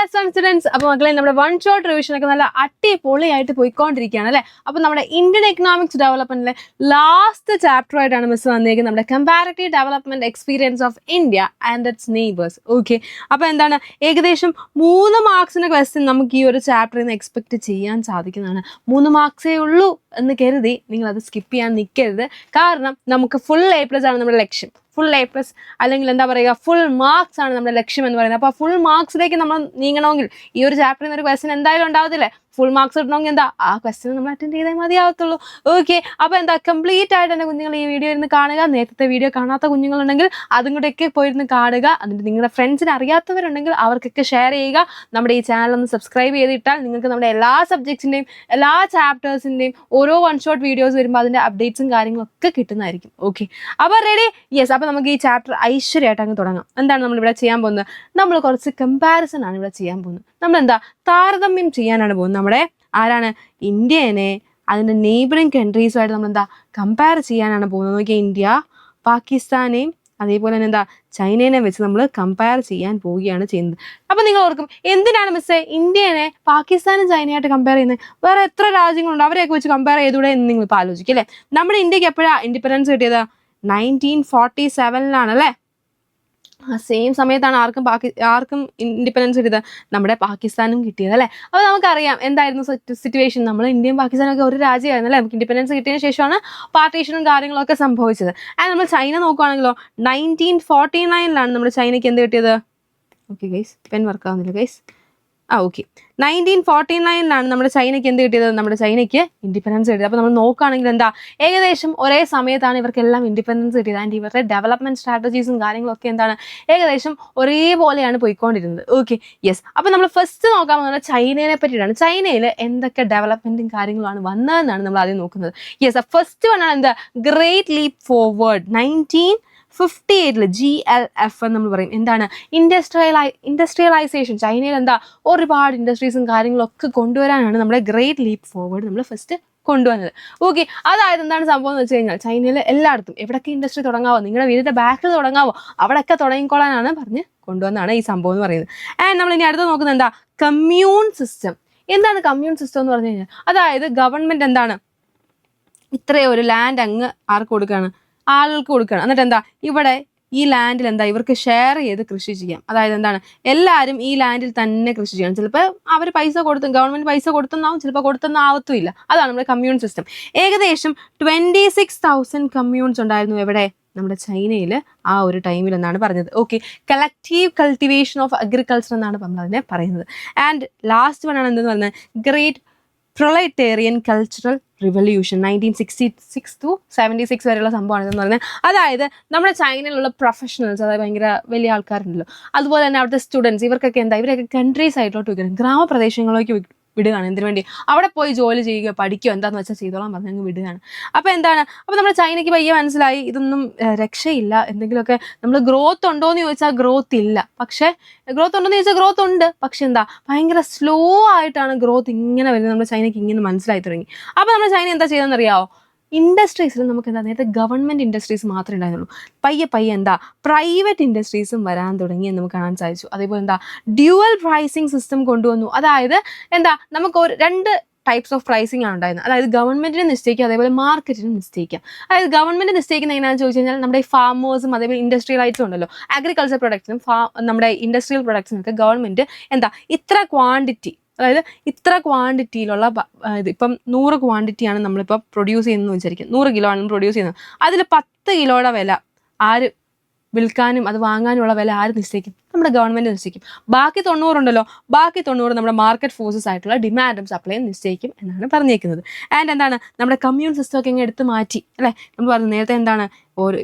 Plus 1 students. അപ്പോൾ മക്കളെ നമ്മുടെ വൺ ഷോട്ട് റിവിഷൻ ഒക്കെ നല്ല അടിപൊളിയായിട്ട് പോയിക്കൊണ്ടിരിക്കുകയാണ് അല്ലേ. അപ്പോൾ നമ്മുടെ ഇന്ത്യൻ എക്കണോമിക്സ് ഡെവലപ്മെന്റിലെ ലാസ്റ്റ് ചാപ്റ്റർ ആയിട്ടാണ് മിസ് വന്നിരിക്കുന്നത്, നമ്മുടെ comparative development experience of India and it's neighbours. Okay, അപ്പോൾ എന്താണ് ഏകദേശം 3 മാർക്സിന്റെ ക്വസ്റ്റ്യൻ നമുക്ക് ഈ ഒരു ചാപ്റ്ററിൽ നിന്ന് എക്സ്പെക്ട് ചെയ്യാൻ സാധിക്കുന്നതാണ്. 3 മാർക്സേ ഉള്ളൂ എന്ന് കരുതി നിങ്ങൾ അത് സ്കിപ്പ് ചെയ്യാൻ നിൽക്കരുത്. കാരണം നമുക്ക് ഫുൾ A+ ആണ് നമ്മുടെ ലക്ഷ്യം. ഫുൾ A+ അല്ലെങ്കിൽ എന്താ പറയുക, ഫുൾ മാർക്സ് ആണ് നമ്മുടെ ലക്ഷ്യം എന്ന് പറയുന്നത്. അപ്പോൾ ഫുൾ മാർക്സിലേക്ക് നമ്മൾ നീങ്ങണമെങ്കിൽ ഈ ഒരു ചാപ്റ്ററിൽ നിന്ന് ഒരു ക്വസ്റ്റ്യൻ എന്തായാലും ഉണ്ടാവത്തില്ലേ. ഫുൾ മാർക്സ് കിട്ടണമെങ്കിൽ എന്താ ആ ക്വസ്റ്റ്യൻ നമ്മൾ അറ്റൻഡ് ചെയ്തേ മതിയാവത്തുള്ളൂ. ഓക്കെ, അപ്പോൾ എന്താ കംപ്ലീറ്റ് ആയിട്ട് എൻ്റെ കുഞ്ഞുങ്ങൾ ഈ വീഡിയോ ഇരുന്ന് കാണുക. നേരത്തെ വീഡിയോ കാണാത്ത കുഞ്ഞുങ്ങളുണ്ടെങ്കിൽ അതും കൂടെയൊക്കെ പോയിരുന്ന് കാണുക. എന്നിട്ട് നിങ്ങളുടെ ഫ്രണ്ട്സിന് അറിയാത്തവരുണ്ടെങ്കിൽ അവർക്കൊക്കെ ഷെയർ ചെയ്യുക. നമ്മുടെ ഈ ചാനൽ ഒന്ന് സബ്സ്ക്രൈബ് ചെയ്തിട്ടാൽ നിങ്ങൾക്ക് നമ്മുടെ എല്ലാ സബ്ജക്ട്സിൻ്റെയും എല്ലാ ചാപ്റ്റേഴ്സിൻ്റെയും ഓരോ വൺ ഷോട്ട് വീഡിയോസ് വരുമ്പോൾ അതിൻ്റെ അപ്ഡേറ്റ്സും കാര്യങ്ങളൊക്കെ കിട്ടുന്നതായിരിക്കും. ഓക്കെ, അപ്പോൾ റെഡി? യെസ്. അപ്പോൾ നമുക്ക് ഈ ചാപ്റ്റർ ഐശ്വര്യമായിട്ട് അങ്ങ് തുടങ്ങാം. എന്താണ് നമ്മളിവിടെ ചെയ്യാൻ പോകുന്നത്? നമ്മൾ കുറച്ച് കമ്പാരിസൺ ആണ് ഇവിടെ ചെയ്യാൻ പോകുന്നത്. നമ്മളെന്താ താരതമ്യം ചെയ്യാനാണ് പോകുന്നത്. നമ്മുടെ ആരാണ് ഇന്ത്യനെ അതിൻ്റെ നെയ്ബറിങ് കൺട്രീസുമായിട്ട് നമ്മളെന്താ കമ്പയർ ചെയ്യാനാണ് പോകുന്നത്. നോക്കിയാൽ ഇന്ത്യ പാകിസ്ഥാനെയും അതേപോലെ തന്നെ എന്താ ചൈനേനെ വെച്ച് നമ്മൾ കമ്പയർ ചെയ്യാൻ പോവുകയാണ് ചെയ്യുന്നത്. അപ്പം നിങ്ങൾ ഓർക്കും, എന്തിനാണ് മിസ്സേ ഇന്ത്യനെ പാകിസ്ഥാനും ചൈനയായിട്ട് കമ്പയർ ചെയ്യുന്നത്? വേറെ എത്ര രാജ്യങ്ങളുണ്ട്, അവരെയൊക്കെ വെച്ച് കമ്പയർ ചെയ്തൂടെ എന്ന് നിങ്ങൾ ഇപ്പോൾ ആലോചിക്കും അല്ലേ. നമ്മുടെ ഇന്ത്യക്ക് എപ്പോഴാണ് ഇൻഡിപെൻഡൻസ് കിട്ടിയത്? 1947 അല്ലേ. ആ സെയിം സമയത്താണ് ആർക്കും ഇൻഡിപെൻഡൻസ് കിട്ടിയത്? നമ്മുടെ പാകിസ്ഥാനും കിട്ടിയത് അല്ലേ. അപ്പോൾ നമുക്കറിയാം എന്തായിരുന്നു സിറ്റുവേഷൻ. നമ്മൾ ഇന്ത്യയും പാകിസ്ഥാനും ഒക്കെ ഒരു രാജ്യമായിരുന്നു അല്ലേ. നമുക്ക് ഇൻഡിപെൻഡൻസ് കിട്ടിയതിന് ശേഷമാണ് പാർട്ടീഷനും കാര്യങ്ങളൊക്കെ സംഭവിച്ചത്. ആൻഡ് നമ്മൾ ചൈന നോക്കുകയാണെങ്കിലോ 1949 നമ്മുടെ ചൈനയ്ക്ക് എന്ത് കിട്ടിയത്? ഓക്കെ ഗൈസ്, പെൻ വർക്ക് ആവുന്നില്ല ഗൈസ്. ഓക്കെ, 1949 നമ്മുടെ ചൈനയ്ക്ക് എന്ത് കിട്ടിയത്? നമ്മുടെ ചൈനയ്ക്ക് ഇൻഡിപെൻഡൻസ് കിട്ടിയത്. അപ്പോൾ നമ്മൾ നോക്കുകയാണെങ്കിൽ എന്താ ഏകദേശം ഒരേ സമയത്താണ് ഇവർക്കെല്ലാം ഇൻഡിപെൻഡൻസ് കിട്ടിയത്. ആൻഡ് ഇവരുടെ ഡെവലപ്മെന്റ് സ്ട്രാറ്റജീസും കാര്യങ്ങളൊക്കെ എന്താണ് ഏകദേശം ഒരേപോലെയാണ് പോയിക്കൊണ്ടിരുന്നത്. Okay, yes. അപ്പോൾ നമ്മൾ ഫസ്റ്റ് നോക്കാൻ പോകുന്നത് ചൈനയെ പറ്റിയിട്ടാണ്. ചൈനയിൽ എന്തൊക്കെ ഡെവലപ്മെന്റും കാര്യങ്ങളാണ് വന്നതെന്നാണ് നമ്മൾ ആദ്യം നോക്കുന്നത്. യെസ്, ഫസ്റ്റ് വൺ ആണ് എന്താ ഗ്രേറ്റ് ലീപ്പ് ഫോർവേഡ്. 1958 GLF എന്ന് നമ്മൾ പറയും. എന്താണ് ഇൻഡസ്ട്രിയലൈസേഷൻ. ചൈനയിൽ എന്താ ഒരുപാട് ഇൻഡസ്ട്രീസും കാര്യങ്ങളൊക്കെ കൊണ്ടുവരാനാണ് നമ്മുടെ ഗ്രേറ്റ് ലീപ്പ് ഫോർവേഡ് നമ്മൾ ഫസ്റ്റ് കൊണ്ടുവന്നത്. ഓക്കെ, അതായത് എന്താണ് സംഭവം എന്ന് വെച്ച് കഴിഞ്ഞാൽ ചൈനയിൽ എല്ലായിടത്തും എവിടെയൊക്കെ ഇൻഡസ്ട്രി തുടങ്ങാവോ, നിങ്ങളുടെ വീടിൻ്റെ ബാക്കിൽ തുടങ്ങാവോ, അവിടെയൊക്കെ തുടങ്ങിക്കോളാനാണ് പറഞ്ഞ് കൊണ്ടുവന്നാണ് ഈ സംഭവം എന്ന് പറയുന്നത്. ആൻഡ് നമ്മൾ ഇനി അടുത്ത് നോക്കുന്നത് എന്താ കമ്മ്യൂൺ സിസ്റ്റം. എന്താണ് കമ്മ്യൂൺ സിസ്റ്റം എന്ന് പറഞ്ഞു കഴിഞ്ഞാൽ അതായത് ഗവൺമെന്റ് എന്താണ് ഇത്രയും ഒരു ലാൻഡ് അങ്ങ് ആർക്ക് കൊടുക്കുകയാണ്? ആളുകൾക്ക് കൊടുക്കുകയാണ്. എന്നിട്ട് എന്താ ഇവിടെ ഈ ലാൻഡിൽ എന്താ ഇവർക്ക് ഷെയർ ചെയ്ത് കൃഷി ചെയ്യാം. അതായത് എന്താണ് എല്ലാവരും ഈ ലാൻഡിൽ തന്നെ കൃഷി ചെയ്യണം. ചിലപ്പോൾ അവർ പൈസ കൊടുത്തും ഗവൺമെന്റ് പൈസ കൊടുത്തെന്നാവും, ചിലപ്പോൾ കൊടുത്തെന്നാവത്തുമില്ല. അതാണ് നമ്മുടെ കമ്മ്യൂൺ സിസ്റ്റം. ഏകദേശം 26,000 കമ്മ്യൂൺസ് ഉണ്ടായിരുന്നു എവിടെ? നമ്മുടെ ചൈനയിൽ ആ ഒരു ടൈമിൽ എന്നാണ് പറഞ്ഞത്. Okay, collective cultivation of agriculture എന്നാണ് നമ്മൾ അതിനെ പറയുന്നത്. ആൻഡ് ലാസ്റ്റ് വൺ ആണ് എന്തെന്ന് പറഞ്ഞാൽ ഗ്രേറ്റ് പ്രൊലൈറ്റേറിയൻ കൾച്ചറൽ റിവല്യൂഷൻ. 1966 to 76 വരെയുള്ള സംഭവമാണ് ഇതെന്ന് പറഞ്ഞാൽ. അതായത് നമ്മുടെ ചൈനയിലുള്ള പ്രൊഫഷണൽസ്, അതായത് ഭയങ്കര വലിയ ആൾക്കാരുണ്ടല്ലോ, അതുപോലെ തന്നെ അവിടുത്തെ സ്റ്റുഡൻസ്, ഇവർക്കൊക്കെ എന്താ ഇവരൊക്കെ കൺട്രീസ് ആയിട്ടോട്ട് വയ്ക്കണം, ഗ്രാമപ്രദേശങ്ങളിലേക്ക് വിടുകയാണ്. എന്തിനു വേണ്ടി? അവിടെ പോയി ജോലി ചെയ്യുക, പഠിക്കുക, എന്താണെന്ന് വെച്ചാൽ ചെയ്തോളാൻ പറഞ്ഞ് അങ്ങ് വിടുകയാണ്. അപ്പോൾ എന്താണ്, അപ്പോൾ നമ്മുടെ ചൈനയ്ക്ക് പയ്യെ മനസ്സിലായി ഇതൊന്നും രക്ഷയില്ല. എന്തെങ്കിലുമൊക്കെ നമ്മൾ ഗ്രോത്ത് ഉണ്ടോ എന്ന് ചോദിച്ചാൽ ഗ്രോത്ത് ഇല്ല. പക്ഷേ ഗ്രോത്ത് ഉണ്ടോ എന്ന് ചോദിച്ചാൽ ഗ്രോത്ത് ഉണ്ട്. പക്ഷെ എന്താ ഭയങ്കര സ്ലോ ആയിട്ടാണ് ഗ്രോത്ത് ഇങ്ങനെ വരുന്നത്. നമ്മുടെ ചൈനയ്ക്ക് ഇങ്ങനെ മനസ്സിലായി തുടങ്ങി. അപ്പോൾ നമ്മുടെ ചൈന എന്താ ചെയ്തതെന്നറിയാമോ? ഇൻഡസ്ട്രീസിൽ നമുക്ക് എന്താ നേരത്തെ ഗവൺമെൻറ് ഇൻഡസ്ട്രീസ് മാത്രമേ ഉണ്ടായിരുന്നുള്ളൂ. പയ്യെ എന്താ പ്രൈവറ്റ് ഇൻഡസ്ട്രീസും വരാൻ തുടങ്ങി എന്ന് നമുക്ക് കാണാൻ സാധിച്ചു. അതേപോലെ എന്താ ഡ്യുവൽ പ്രൈസിങ് സിസ്റ്റം കൊണ്ടുവന്നു. അതായത് എന്താ നമുക്ക് രണ്ട് ടൈപ്സ് ഓഫ് പ്രൈസിങ് ആണ് ഉണ്ടായിരുന്നത്. അതായത് ഗവൺമെന്റിനെ നിശ്ചയിക്കുക, അതേപോലെ മാർക്കറ്റിനെ നിശ്ചയിക്കാം. അതായത് ഗവൺമെന്റ് നിശ്ചയിക്കുന്ന എങ്ങനെയാണെന്ന് ചോദിച്ചു കഴിഞ്ഞാൽ നമ്മുടെ ഈ ഫാമേഴ്സും അതേപോലെ ഇൻഡസ്ട്രിയലൈറ്റ്സും ഉണ്ടല്ലോ, അഗ്രികൾച്ചർ പ്രൊഡക്ട്സിനും നമ്മുടെ ഇൻഡസ്ട്രിയൽ പ്രൊഡക്ട്സിനൊക്കെ ഗവൺമെന്റ് എന്താ ഇത്ര ക്വാണ്ടിറ്റി, അതായത് ഇത്ര ക്വാണ്ടിറ്റിയിലുള്ള ഇപ്പം 100 ക്വാണ്ടിറ്റിയാണ് നമ്മളിപ്പോൾ പ്രൊഡ്യൂസ് ചെയ്യുന്നതെന്ന് വിചാരിക്കും. 100 കിലോ ആണ് പ്രൊഡ്യൂസ് ചെയ്യുന്നത്. അതിൽ 10 കിലോയുടെ വില ആര് വിൽക്കാനും അത് വാങ്ങാനുമുള്ള വില ആര് നിശ്ചയിക്കും? നമ്മുടെ ഗവൺമെന്റ് നിശ്ചയിക്കും. ബാക്കി 90 ഉണ്ടല്ലോ, ബാക്കി 90 നമ്മുടെ മാർക്കറ്റ് ഫോഴ്സസ് ആയിട്ടുള്ള ഡിമാൻഡും സപ്ലൈയും നിശ്ചയിക്കും എന്നാണ് പറഞ്ഞേക്കുന്നത്. ആൻഡ് എന്താണ് നമ്മുടെ കമ്മ്യൂൺ സിസ്റ്റം ഒക്കെ ഇങ്ങനെ എടുത്ത് മാറ്റി അല്ലേ. നമ്മൾ പറഞ്ഞു നേരത്തെ എന്താണ്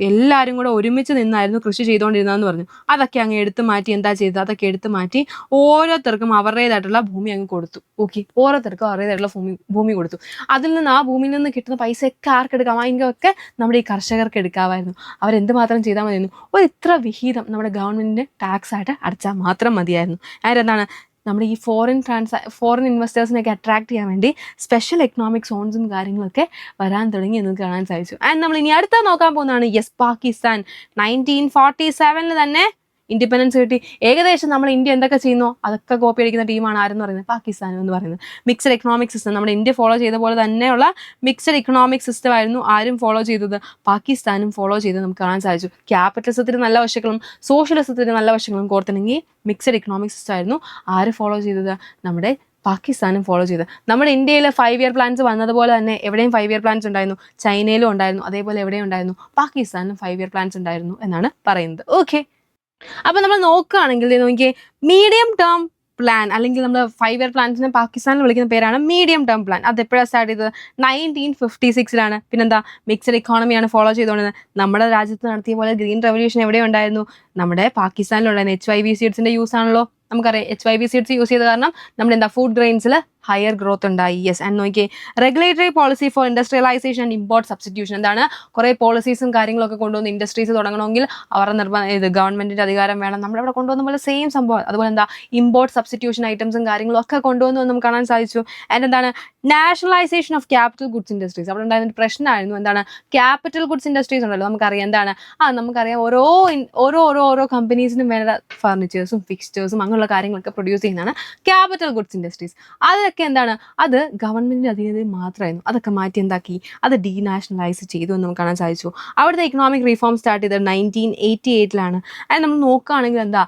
എല്ലാവരും കൂടെ ഒരുമിച്ച് നിന്നായിരുന്നു കൃഷി ചെയ്തുകൊണ്ടിരുന്നതെന്ന് പറഞ്ഞു. അതൊക്കെ അങ്ങ് എടുത്ത് മാറ്റി എന്താ ചെയ്തത്? അതൊക്കെ എടുത്ത് മാറ്റി ഓരോരുത്തർക്കും അവരുടേതായിട്ടുള്ള ഭൂമി അങ്ങ് കൊടുത്തു. ഓക്കെ, ഓരോരുത്തർക്കും അവരുടേതായിട്ടുള്ള ഭൂമി കൊടുത്തു. അതിൽ നിന്ന് ആ ഭൂമിയിൽ നിന്ന് കിട്ടുന്ന പൈസയൊക്കെ ആർക്കെടുക്കാം? അതിൻ്റെയൊക്കെ നമ്മുടെ ഈ കർഷകർക്ക് എടുക്കാമായിരുന്നു. അവരെന്ത് ചെയ്താൽ മതിയായിരുന്നു? ഒരു ഇത്ര വിഹിതം നമ്മുടെ ഗവൺമെന്റിന് ടാക്സ് ആയിട്ട് അടച്ചാൽ മാത്രം മതിയായിരുന്നു. അതെന്താണ് നമ്മുടെ ഈ ഫോറിൻ ഇൻവെസ്റ്റേഴ്സിനൊക്കെ അട്രാക്ട് ചെയ്യാൻ വേണ്ടി സ്പെഷ്യൽ എക്കണോമിക് സോൺസും കാര്യങ്ങളൊക്കെ വരാൻ തുടങ്ങി എന്ന് കാണാൻ സാധിച്ചു. ആൻഡ് നമ്മൾ ഇനി അടുത്ത നോക്കാൻ പോകുന്നതാണ് പാകിസ്ഥാൻ. 1947 തന്നെ ഇൻഡിപെൻഡൻസ് കിട്ടി ഏകദേശം നമ്മൾ ഇന്ത്യ എന്തൊക്കെ ചെയ്യുന്നോ അതൊക്കെ കോപ്പി അടിക്കുന്ന ടീമാണ് ആരെന്ന് പറയുന്നത് പാകിസ്ഥാൻ എന്ന് പറയുന്നത്. മിക്സഡ് എക്കണോമിക് സിസ്റ്റം നമ്മുടെ ഇന്ത്യ ഫോളോ ചെയ്ത പോലെ തന്നെയുള്ള മിക്സഡ് ഇക്കണോമിക് സിസ്റ്റം ആയിരുന്നു ആരും ഫോളോ ചെയ്തത്, പാകിസ്ഥാനും ഫോളോ ചെയ്തത് നമുക്ക് കാണാൻ സാധിച്ചു. ക്യാപിറ്റലിസത്തിന് നല്ല വശങ്ങളും സോഷ്യലിസത്തിന് നല്ല വശങ്ങളും കോർത്തിണെങ്കിൽ മിക്സഡ് ഇക്കണോമിക് സിസ്റ്റം ആയിരുന്നു ആര് ഫോളോ ചെയ്തത്, നമ്മുടെ പാകിസ്ഥാനും ഫോളോ ചെയ്ത്. നമ്മുടെ ഇന്ത്യയിൽ 5 ഇയർ പ്ലാൻസ് വന്നതുപോലെ തന്നെ എവിടെയും 5 ഇയർ പ്ലാൻസ് ഉണ്ടായിരുന്നു, ചൈനയിലും ഉണ്ടായിരുന്നു, അതേപോലെ എവിടെയും ഉണ്ടായിരുന്നു, പാകിസ്ഥാനും 5 ഇയർ പ്ലാൻസ് ഉണ്ടായിരുന്നു എന്നാണ് പറയുന്നത്. ഓക്കെ, അപ്പൊ നമ്മൾ നോക്കുകയാണെങ്കിൽ നോക്കിയേ മീഡിയം ടേം പ്ലാൻ അല്ലെങ്കിൽ നമ്മൾ 5 ഇയർ പ്ലാൻസിനെ പാകിസ്ഥാനിൽ വിളിക്കുന്ന പേരാണ് മീഡിയം ടേം പ്ലാൻ. അത് എപ്പോഴാണ് സ്റ്റാർട്ട് ചെയ്തത്? 1956 പിന്നെന്താ മിക്സഡ് ഇക്കോണമിയാണ് ഫോളോ ചെയ്തുകൊണ്ടിരുന്നത്. നമ്മുടെ രാജ്യത്ത് നടത്തിയ പോലെ ഗ്രീൻ റെവല്യൂഷൻ എവിടെ ഉണ്ടായിരുന്നു? നമ്മുടെ പാകിസ്ഥാനിലുണ്ടായിരുന്നു. HYB സീഡ്സിന്റെ യൂസ് ആണല്ലോ നമുക്കറിയാം. HYB സീഡ്സ് യൂസ് ചെയ്ത കാരണം നമ്മുടെ എന്താ ഫുഡ് ഗ്രെയിൻസിൽ ഹയർ ഗ്രോത്ത് ഉണ്ടായി. യെസ്, ആൻഡ് നോക്കിയേ regulatory policy for industrialization and import substitution. എന്താണ് കുറേ പോളിസീസും കാര്യങ്ങളൊക്കെ കൊണ്ടുവന്ന് ഇൻഡസ്ട്രീസ് തുടങ്ങണമെങ്കിൽ അവരുടെ ഗവൺമെന്റിന്റെ അധികാരം വേണം. നമ്മളിവിടെ കൊണ്ടുവന്ന പോലെ സെയിം സംഭവം. അതുപോലെ എന്താ ഇമ്പോർട്ട് സബ്സ്റ്റിറ്റ്യൂഷൻ ഐറ്റംസും കാര്യങ്ങളും ഒക്കെ കൊണ്ടുവന്നു നമുക്ക് കാണാൻ സാധിച്ചു. ആൻഡ് എന്താണ് nationalisation of capital goods industries. അവിടെ ഉണ്ടായിരുന്ന പ്രശ്നമായിരുന്നു എന്താണ് ക്യാപിറ്റൽ ഗുഡ്സ് ഇൻഡസ്ട്രീസ് ഉണ്ടല്ലോ നമുക്കറിയാം. എന്താണ് നമുക്കറിയാം ഓരോ കമ്പനീസിനും വേണ്ട ഫർണിച്ചേഴ്സും ഫിക്സ്റ്റേഴ്സും അങ്ങനെയുള്ള കാര്യങ്ങളൊക്കെ പ്രൊഡ്യൂസ് ചെയ്യുന്നതാണ് ക്യാപിറ്റൽ ഗുഡ്സ് ഇൻഡസ്ട്രീസ്. അതൊക്കെ എന്താണ് അത് ഗവൺമെന്റിന്റെ അധീനതയിൽ മാത്രമായിരുന്നു. അതൊക്കെ മാറ്റി എന്താക്കി അത് ഡീനാഷണലൈസ് ചെയ്തു എന്ന് നമുക്ക് കാണാൻ സാധിച്ചു. അവിടുത്തെ ഇക്കണോമിക് റീഫോം സ്റ്റാർട്ട് ചെയ്തത് 1988 അത് നമ്മൾ നോക്കുകയാണെങ്കിൽ എന്താ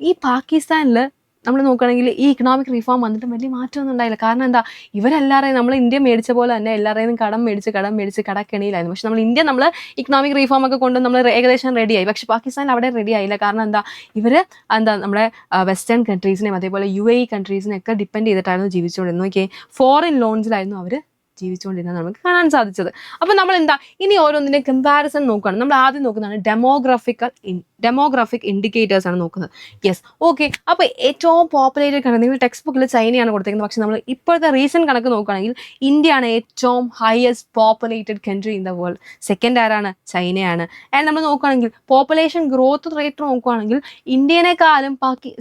ഈ പാകിസ്ഥാനിൽ നമ്മൾ നോക്കുകയാണെങ്കിൽ ഈ ഇക്കണോമിക് റീഫോം വന്നിട്ട് വലിയ മാറ്റമൊന്നും ഉണ്ടായില്ല. കാരണം എന്താ ഇവരെല്ലാവരെയും നമ്മൾ ഇന്ത്യ മേടിച്ച പോലെ തന്നെ എല്ലാവരെയും കടം മേടിച്ച് കടക്കെണിയിലായിരുന്നു. പക്ഷെ നമ്മൾ ഇക്കണോമിക് റീഫോം ഒക്കെ കൊണ്ട് നമ്മൾ ഏകദേശം റെഡിയായി. പക്ഷെ പാകിസ്ഥാൻ അവിടെ റെഡി ആയില്ല. കാരണം എന്താ നമ്മുടെ വെസ്റ്റേൺ കൺട്രീസിനെയും അതേപോലെ UAE കൺട്രീസിനെയൊക്കെ ഡിപ്പെൻഡ് ചെയ്തിട്ടായിരുന്നു ജീവിച്ചുകൊണ്ടിരുന്നത്. ഓക്കെ, ഫോറിൻ ലോൺസിലായിരുന്നു അവർ ജീവിച്ചുകൊണ്ടിരുന്നത് നമുക്ക് കാണാൻ സാധിച്ചത്. അപ്പോൾ നമ്മൾ എന്താ ഇനി ഓരോന്നിൻ്റെ കമ്പാരിസൺ നോക്കുകയാണ്. നമ്മൾ ആദ്യം നോക്കുന്നതാണ് ഡെമോഗ്രാഫിക് ഇൻഡിക്കേറ്റേഴ്സ് ആണ് നോക്കുന്നത്. Yes, okay. അപ്പോൾ ഏറ്റവും പോപ്പുലേറ്റഡ് കണക്ക് നിങ്ങൾ ടെക്സ്റ്റ് ബുക്കിൽ ചൈനയാണ് കൊടുത്തിരിക്കുന്നത്. പക്ഷെ നമ്മൾ ഇപ്പോഴത്തെ റീസെൻറ്റ് കണക്ക് നോക്കുകയാണെങ്കിൽ ഇന്ത്യയാണ് ഏറ്റവും highest populated country in the world. Second ആരാണ്? ചൈനയാണ്. ആൻഡ് നമ്മൾ നോക്കുകയാണെങ്കിൽ പോപ്പുലേഷൻ ഗ്രോത്ത് റേറ്റ് നോക്കുകയാണെങ്കിൽ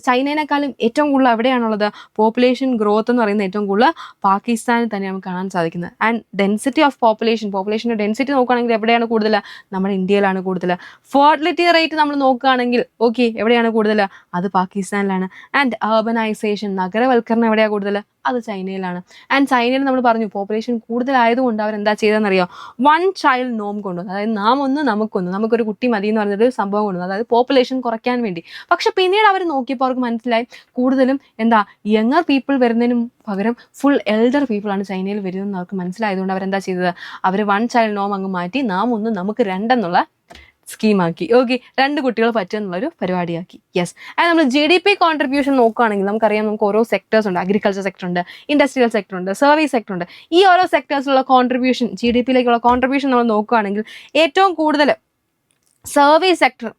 ചൈനേനേക്കാളും ഏറ്റവും കൂടുതൽ എവിടെയാണുള്ളത്? പോപ്പുലേഷൻ ഗ്രോത്ത് എന്ന് പറയുന്നത് ഏറ്റവും കൂടുതൽ പാകിസ്ഥാനിൽ തന്നെ നമുക്ക് കാണാൻ സാധിക്കുന്നത്. ആൻഡ് ഡെൻസിറ്റി ഓഫ് പോപ്പുലേഷൻ്റെ ഡെൻസിറ്റി നോക്കുകയാണെങ്കിൽ എവിടെയാണ് കൂടുതൽ? നമ്മുടെ ഇന്ത്യയിലാണ് കൂടുതൽ. ഫെർട്ടിലിറ്റി റേറ്റ് നമ്മൾ നോക്കുകയാണെങ്കിൽ ഓക്കെ എവിടെയാണ് കൂടുതൽ? അത് പാകിസ്ഥാനിലാണ്. ആൻഡ് അർബനൈസേഷൻ നഗരവൽക്കരണം എവിടെയാണ് കൂടുതൽ? അത് ചൈനയിലാണ്. ആൻഡ് ചൈനയിൽ നമ്മൾ പറഞ്ഞു പോപ്പുലേഷൻ കൂടുതലായതുകൊണ്ട് അവരെന്താ ചെയ്തതെന്നറിയോ? 1 ചൈൽഡ് നോം കൊണ്ടുവന്നു. അതായത് നാം ഒന്ന് നമുക്കൊരു കുട്ടി മതി എന്ന് പറഞ്ഞൊരു സംഭവം കൊണ്ടുവന്നു. അതായത് പോപ്പുലേഷൻ കുറയ്ക്കാൻ വേണ്ടി. പക്ഷെ പിന്നീട് അവർ നോക്കിയപ്പോൾ അവർക്ക് മനസ്സിലായി കൂടുതലും യങ്ങർ പീപ്പിൾ വരുന്നതിനും പകരം ഫുൾ എൽഡർ പീപ്പിളാണ് ചൈനയിൽ വരുന്നതെന്ന് അവർക്ക് മനസ്സിലായതുകൊണ്ട് അവരെന്താ ചെയ്തത്? അവർ 1 ചൈൽഡ് നോം അങ്ങ് മാറ്റി നാം ഒന്ന് നമുക്ക് 2 എന്നുള്ള സ്കീമാക്കി. ഓക്കെ, 2 കുട്ടികൾ പറ്റുമെന്നുള്ളൊരു പരിപാടിയാക്കി. യെസ്, ആൻഡ് നമ്മൾ GDP കോൺട്രിബ്യൂഷൻ നോക്കുകയാണെങ്കിൽ നമുക്കറിയാം നമുക്ക് ഓരോ സെക്ടേഴ്സ് ഉണ്ട്. അഗ്രികൾച്ചർ സെക്ടർ ഉണ്ട്, ഇൻഡസ്ട്രിയൽ സെക്ടർ ഉണ്ട്, സർവീസ് സെക്ടർ ഉണ്ട്. ഈ ഓരോ സെക്ടേഴ്സിലുള്ള കോൺട്രിബ്യൂഷൻ GDPയിലേക്കുള്ള കോൺട്രിബ്യൂഷൻ നമ്മൾ നോക്കുകയാണെങ്കിൽ ഏറ്റവും കൂടുതൽ service sector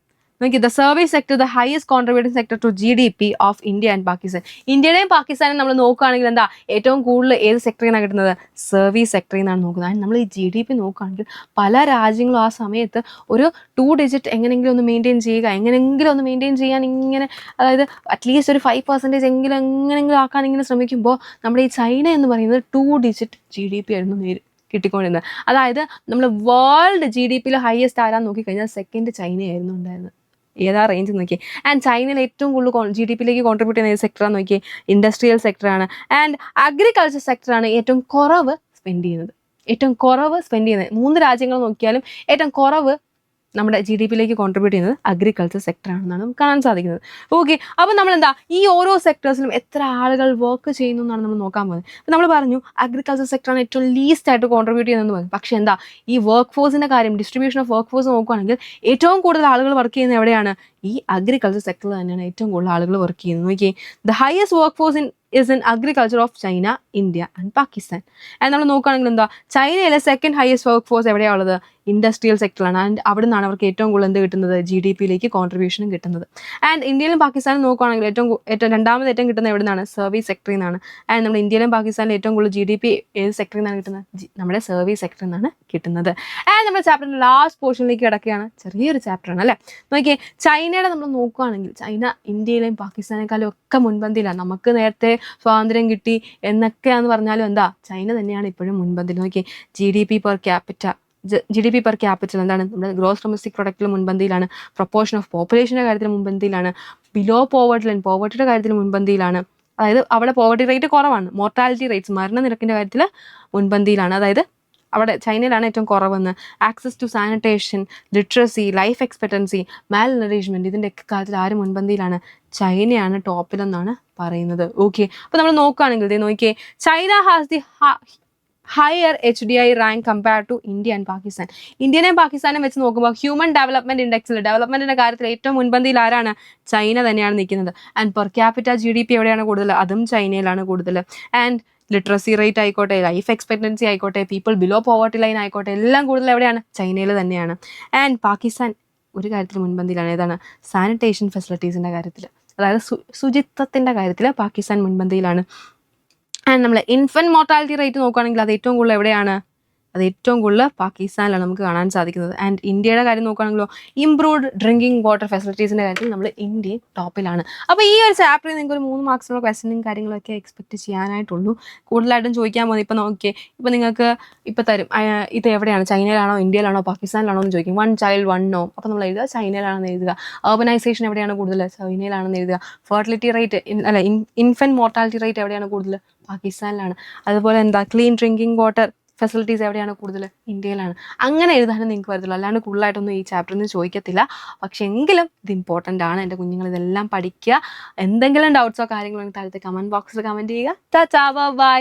the service sector the highest contributing sector to GDP of India and Pakistan. ഇന്ത്യയുടെയും പാകിസ്ഥാനും നമ്മൾ നോക്കുകയാണെങ്കിൽ ഏറ്റവും കൂടുതൽ ഏത് സെക്ടറിൽ നിന്നാണ് കിട്ടുന്നത്? സർവീസ് സെക്ടറിൽ നിന്നാണ് നോക്കുന്നത്. നമ്മൾ ഈ GDP നോക്കുകയാണെങ്കിൽ പല രാജ്യങ്ങളും ആ സമയത്ത് ഒരു 2 ഡിജിറ്റ് എങ്ങനെയെങ്കിലും ഒന്ന് മെയിൻറ്റെയിൻ ചെയ്യാൻ ഇങ്ങനെ അതായത് അറ്റ്ലീസ്റ്റ് ഒരു 5% എങ്ങനെയെങ്കിലും ആക്കാൻ ഇങ്ങനെ ശ്രമിക്കുമ്പോൾ നമ്മുടെ ഈ ചൈന എന്ന് പറയുന്നത് 2 ഡിജിറ്റ് GDP ആയിരുന്നു കിട്ടിക്കൊണ്ടിരുന്നത്. അതായത് നമ്മൾ വേൾഡ് GDPയിൽ ഹയസ്റ്റ് ആരാന്ന് നോക്കിക്കഴിഞ്ഞാൽ സെക്കൻഡ് ചൈനയായിരുന്നു ഉണ്ടായിരുന്നത്. ഏതാ റേഞ്ച് നോക്കിയേ. ആൻഡ് ചൈനയിൽ ഏറ്റവും കൂടുതൽ GDPയിലേക്ക് കോൺട്രിബ്യൂട്ട് ചെയ്യുന്ന ഏത് സെക്ടറാന്ന് നോക്കിയേ? ഇൻഡസ്ട്രിയൽ സെക്ടറാണ്. ആൻഡ് അഗ്രികൾച്ചർ സെക്ടറാണ് ഏറ്റവും കുറവ് സ്പെൻഡ് ചെയ്യുന്നത്. 3 രാജ്യങ്ങൾ നോക്കിയാലും ഏറ്റവും കുറവ് നമ്മുടെ GDPയിലേക്ക് കോൺട്രിബ്യൂട്ട് ചെയ്യുന്നത് അഗ്രികൾച്ചർ സെക്ടറാണെന്നാണ് നമുക്ക് കാണാൻ സാധിക്കുന്നത്. ഓക്കെ, അപ്പോൾ നമ്മൾ ഈ ഓരോ സെക്ടേഴ്സിലും എത്ര ആളുകൾ വർക്ക് ചെയ്യുന്നു എന്നാണ് നമ്മൾ നോക്കാൻ പോകുന്നത്. അപ്പോൾ നമ്മൾ പറഞ്ഞു അഗ്രികൾച്ചർ സെക്ടറാണ് ഏറ്റവും ലീസ്റ്റ് ആയിട്ട് കോൺട്രിബ്യൂട്ട് ചെയ്യുന്നതെന്ന് പറഞ്ഞു. പക്ഷേ ഈ വർക്ക് ഫോഴ്സിൻ്റെ കാര്യം ഡിസ്ട്രിബ്യൂഷൻ ഓഫ് വർക്ക് ഫോഴ്സ് നോക്കുകയാണെങ്കിൽ ഏറ്റവും കൂടുതൽ ആളുകൾ വർക്ക് ചെയ്യുന്നത് എവിടെയാണ്? ഈ അഗ്രികൾച്ചർ സെക്ടറിൽ തന്നെയാണ് ഏറ്റവും കൂടുതൽ ആളുകൾ വർക്ക് ചെയ്യുന്നത്. നോക്കിയേ, the highest work force is in agriculture of China, India and Pakistan. And നമ്മൾ നോക്കുകയാണെങ്കിൽ ചൈനയിലെ സെക്കൻഡ് ഹയസ്റ്റ് വർക്ക് ഫോഴ്സ് എവിടെയാണ് ഉള്ളത്? ഇൻഡസ്ട്രിയൽ സെക്ടറാണ്. ആൻഡ് അവിടെ നിന്നാണ് അവർക്ക് ഏറ്റവും കൂടുതൽ കിട്ടുന്നത്? GDPയിലേക്ക് കോൺട്രിബ്യൂഷനും കിട്ടുന്നത്. ആൻഡ് ഇന്ത്യയിലും പാകിസ്ഥാനും നോക്കുകയാണെങ്കിൽ രണ്ടാമത് ഏറ്റവും കിട്ടുന്നത് എവിടെ നിന്നാണ്? സർവീസ് സെക്ടറിൽ നിന്നാണ്. ആൻഡ് നമ്മുടെ ഇന്ത്യയിലും പാകിസ്ഥാനിലും ഏറ്റവും കൂടുതൽ GDP ഏത് സെക്ടറിൽ നിന്നാണ് കിട്ടുന്നത്? നമ്മുടെ സർവീസ് സെക്ടറിൽ നിന്നാണ് കിട്ടുന്നത്. ആൻഡ് നമ്മുടെ ചാപ്റ്ററിൻ്റെ ലാസ്റ്റ് പോർഷനിലേക്ക് കിടക്കുകയാണ്. ചെറിയൊരു ചാപ്റ്ററാണ് അല്ലേ? നോക്കിയേ, ചൈനയുടെ നമ്മൾ നോക്കുകയാണെങ്കിൽ ചൈന ഇന്ത്യയിലെയും പാകിസ്ഥാനേക്കാളും ഒക്കെ മുൻപന്തിയിലാണ്. നമുക്ക് നേരത്തെ സ്വാതന്ത്ര്യം കിട്ടി എന്നൊക്കെയാന്ന് പറഞ്ഞാലും ചൈന തന്നെയാണ് ഇപ്പോഴും മുൻപന്തിൽ. നോക്കിയേ, GDP per capita GDP per capital എന്താണ്, നമ്മുടെ ഗ്രോസ് ഡൊമസ്റ്റിക് പ്രൊഡക്റ്റിൽ മുൻപന്തിയിലാണ്, പ്രൊപ്പോർഷൻ ഓഫ് പോപ്പുലേഷൻ്റെ കാര്യത്തിൽ മുൻപന്തിയിലാണ്, ബിലോ പോവർട്ടി ലൈൻ പോവർട്ടിയുടെ കാര്യത്തിൽ മുൻപന്തിയിലാണ്, അതായത് അവിടെ പോവർട്ടി റേറ്റ് കുറവാണ്, മോർട്ടാലിറ്റി റേറ്റ്സ് മരണനിരക്കിൻ്റെ കാര്യത്തിൽ മുൻപന്തിയിലാണ്, അതായത് അവിടെ ചൈനയിലാണ് ഏറ്റവും കുറവെന്ന്, access to sanitation, literacy, life expectancy, malnourishment ഇതിൻ്റെയൊക്കെ കാര്യത്തിൽ ആര് മുൻപന്തിയിലാണ്, ചൈനയാണ് ടോപ്പിലെന്നാണ് പറയുന്നത്. ഓക്കെ, അപ്പോൾ നമ്മൾ നോക്കുകയാണെങ്കിൽ ഇത് നോക്കിയേ, China has the higher HDI rank compare to India and Pakistan. ഇന്ത്യനെയും പാകിസ്ഥാനെയും വെച്ച് നോക്കുമ്പോൾ ഹ്യൂമൻ ഡെവലപ്മെന്റ് ഇൻഡെക്സിൽ ഡെവലപ്മെന്റിന്റെ കാര്യത്തിൽ ഏറ്റവും മുൻപന്തിയിൽ ആരാണ്, ചൈന തന്നെയാണ് നിൽക്കുന്നത്. ആൻഡ് പെർ ക്യാപിറ്റ GDP എവിടെയാണ് കൂടുതൽ, അതും ചൈനയിലാണ് കൂടുതൽ. ആൻഡ് ലിറ്ററസി റേറ്റ് ആയിക്കോട്ടെ, ലൈഫ് എക്സ്പെക്ടൻസി ആയിക്കോട്ടെ, പീപ്പിൾ ബിലോ പോവർട്ടി ലൈൻ ആയിക്കോട്ടെ, എല്ലാം കൂടുതൽ എവിടെയാണ്, ചൈനയിൽ തന്നെയാണ്. ആൻഡ് പാകിസ്ഥാൻ ഒരു കാര്യത്തിൽ മുൻപന്തിയിലാണ്, ഏതാണ്, സാനിറ്റേഷൻ ഫെസിലിറ്റീസിൻ്റെ കാര്യത്തിൽ, അതായത് ശുചിത്വത്തിൻ്റെ കാര്യത്തിൽ പാകിസ്ഥാൻ മുൻപന്തിയിലാണ്. ആൻഡ് നമ്മൾ ഇൻഫൻറ്റ് മോർട്ടാലിറ്റി റേറ്റ് നോക്കുകയാണെങ്കിൽ അത് ഏറ്റവും കൂടുതൽ എവിടെയാണ്, അത് ഏറ്റവും കൂടുതൽ പാകിസ്ഥാനിലാണ് നമുക്ക് കാണാൻ സാധിക്കുന്നത്. ആൻഡ് ഇന്ത്യയുടെ കാര്യം നോക്കുകയാണെങ്കിലോ ഇംപ്രൂവ്ഡ് ഡ്രിങ്കിങ് വാട്ടർ ഫെസിലിറ്റീസിൻ്റെ കാര്യത്തിൽ നമ്മൾ ഇന്ത്യയും ടോപ്പിലാണ്. അപ്പോൾ ഈ ഒരു ചാപ്റ്ററിൽ നിങ്ങൾക്ക് ഒരു 3 മാർക്സിനുള്ള ക്വസ്റ്റനും കാര്യങ്ങളൊക്കെ എക്സ്പെക്ട് ചെയ്യാനായിട്ടുള്ളൂ. കൂടുതലായിട്ടും ചോദിക്കാൻ പോകുന്നത് ഇപ്പോൾ നോക്കിയേ, ഇപ്പോൾ നിങ്ങൾക്ക് ഇപ്പോൾ തരും ഇത് എവിടെയാണ്, ചൈനയിലാണോ ഇന്ത്യയിലാണോ പാകിസ്ഥാനിലാണോ എന്ന് ചോദിക്കും. 1 child 1 no, അപ്പോൾ നമ്മൾ എഴുതുക ചൈനയിലാണെന്ന് എഴുതുക. അർബനൈസേഷൻ എവിടെയാണ് കൂടുതൽ, ചൈനയിലാണെന്ന് എഴുതുക. Fertility rate infant mortality rate എവിടെയാണ് കൂടുതൽ, പാകിസ്ഥാനിലാണ്. അതുപോലെ എന്താ, ക്ലീൻ ഡ്രിങ്കിങ് വാട്ടർ ഫെസിലിറ്റീസ് എവിടെയാണ് കൂടുതൽ, ഇന്ത്യയിലാണ്. അങ്ങനെ എഴുതാനും നിങ്ങൾക്ക് വരത്തുള്ളൂ, അല്ലാണ്ട് കൂടുതലായിട്ടൊന്നും ഈ ചാപ്റ്ററിൽ നിന്ന് ചോദിക്കത്തില്ല. പക്ഷെ എങ്കിലും ഇത് ഇമ്പോർട്ടൻ്റ് ആണ്. എൻ്റെ കുഞ്ഞുങ്ങൾ ഇതെല്ലാം പഠിക്കുക. എന്തെങ്കിലും ഡൗട്ട്സോ കാര്യങ്ങളോ താഴത്തെ കമൻറ്റ് ബോക്സിൽ കമൻറ്റ് ചെയ്യുക. Tata bye.